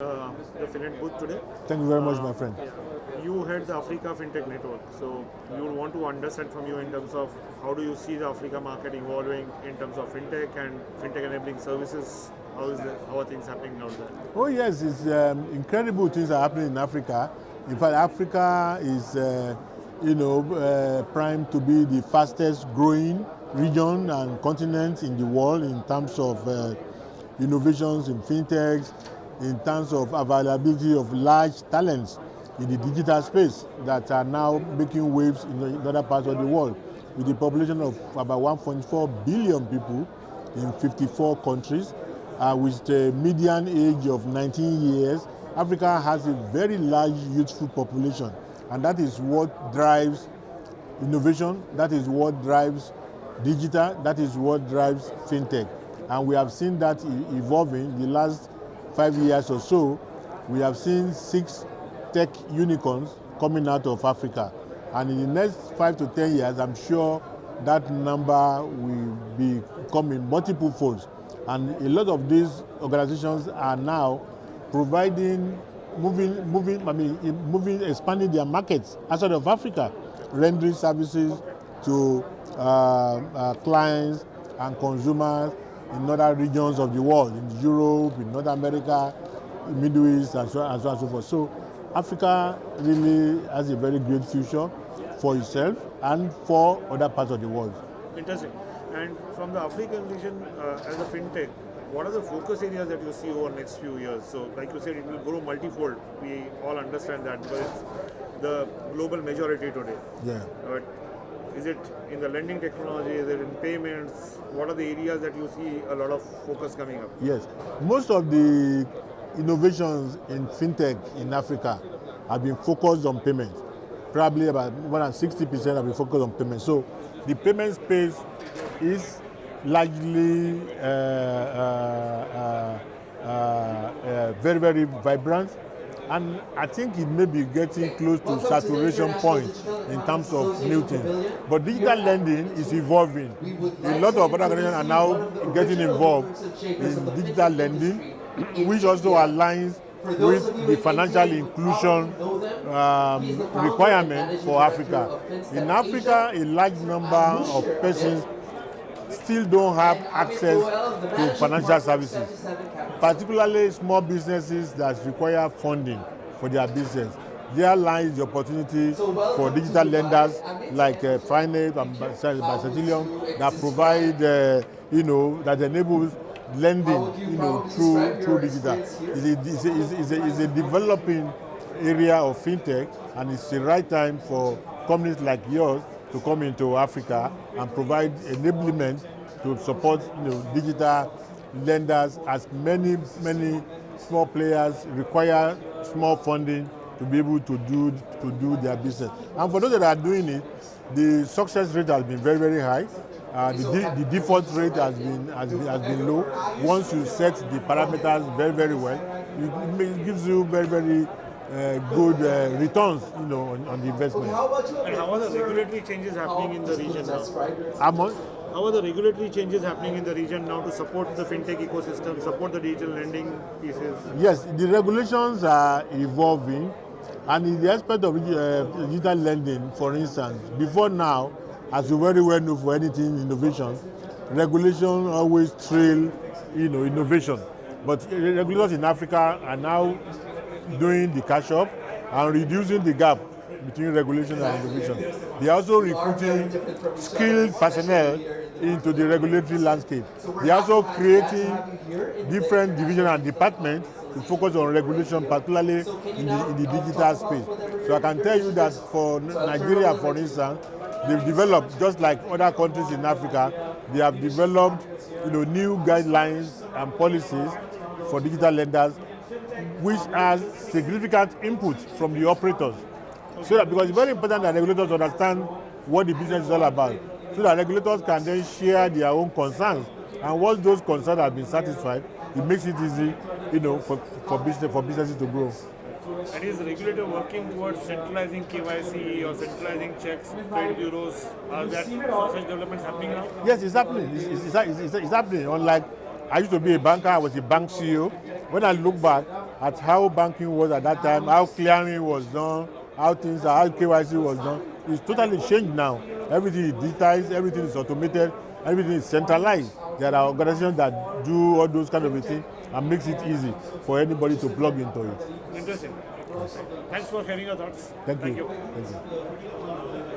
The Finnate booth today. Thank you very much, my friend. You head the Africa Fintech Network, so we would want to understand from you in terms of how do you see the Africa market evolving in terms of fintech and fintech enabling services. How are things happening out there? Oh yes, it's incredible things are happening in Africa. In fact, Africa is, primed to be the fastest growing region and continent in the world in terms of innovations in fintechs, in terms of availability of large talents in the digital space that are now making waves in other parts of the world. With a population of about 1.4 billion people in 54 countries, with a median age of 19 years, Africa has a very large youthful population, and that is what drives innovation, that is what drives digital, that is what drives fintech. And we have seen that evolving the last 5 years or so. We have seen 6 tech unicorns coming out of Africa. And in the next 5 to 10 years, I'm sure that number will be coming multiple folds. And a lot of these organizations are now providing, expanding their markets outside of Africa, rendering services to clients and consumers in other regions of the world, in Europe, in North America, in Middle East, and so on and so forth. So Africa really has a very great future for itself and for other parts of the world. Interesting. And from the African region, as a fintech, what are the focus areas that you see over the next few years? So, like you said, it will grow multifold. We all understand that because it's the global majority today. Yeah. But is it in the lending technology? Is it in payments? What are the areas that you see a lot of focus coming up? Yes. Most of the innovations in fintech in Africa have been focused on payments. Probably about more than 60% have been focused on payments. So the payment space is largely very, very vibrant. And I think it may be getting close to saturation point in terms of new things. But digital lending is evolving. A lot of other organizations are now getting involved in digital lending, which also aligns with the financial inclusion requirement for Africa. In Africa, a large number of persons still don't have access to financial services, particularly small businesses that require funding for their business. There lies the opportunity for digital lenders like Finnate and Basatilium that provide, that enables lending, through digital. It's a developing area of fintech, and it's the right time for companies like yours to come into Africa and provide enablement to support digital lenders, as many small players require small funding to be able to do their business. And for those that are doing it, the success rate has been very, very high. The default rate has been low. Once you set the parameters very, very well, it gives you very, very good returns, on the investment. And how are the regulatory changes happening in the region now? How are the regulatory changes happening in the region now to support the fintech ecosystem, support the digital lending pieces? Yes, the regulations are evolving, and in the aspect of digital lending, for instance, before now, as you very well know, for anything innovation, regulation always trail, innovation. But regulators in Africa are now doing the catch up and reducing the gap between regulation and innovation. They are also recruiting skilled personnel into the regulatory landscape. They are also creating different divisions and departments to focus on regulation, particularly in the digital space. So I can tell you that for Nigeria, for instance, they've developed, just like other countries in Africa, they have developed new guidelines and policies for digital lenders, which has significant input from the operators. So that, because it's very important that regulators understand what the business is all about, so that regulators can then share their own concerns. And once those concerns have been satisfied, it makes it easy, for businesses to grow. And is the regulator working towards centralizing KYC or centralizing checks, trade bureaus? Are there such developments happening now? Yes, it's happening. It's happening. Unlike, I used to be a banker, I was a bank CEO. When I look back, at how banking was at that time, how clearing was done, how things are, how KYC was done. It's totally changed now. Everything is digitized, everything is automated, everything is centralized. There are organizations that do all those kind of things and makes it easy for anybody to plug into it. Interesting. Thanks for sharing your thoughts. Thank Thank you. you. Thank you.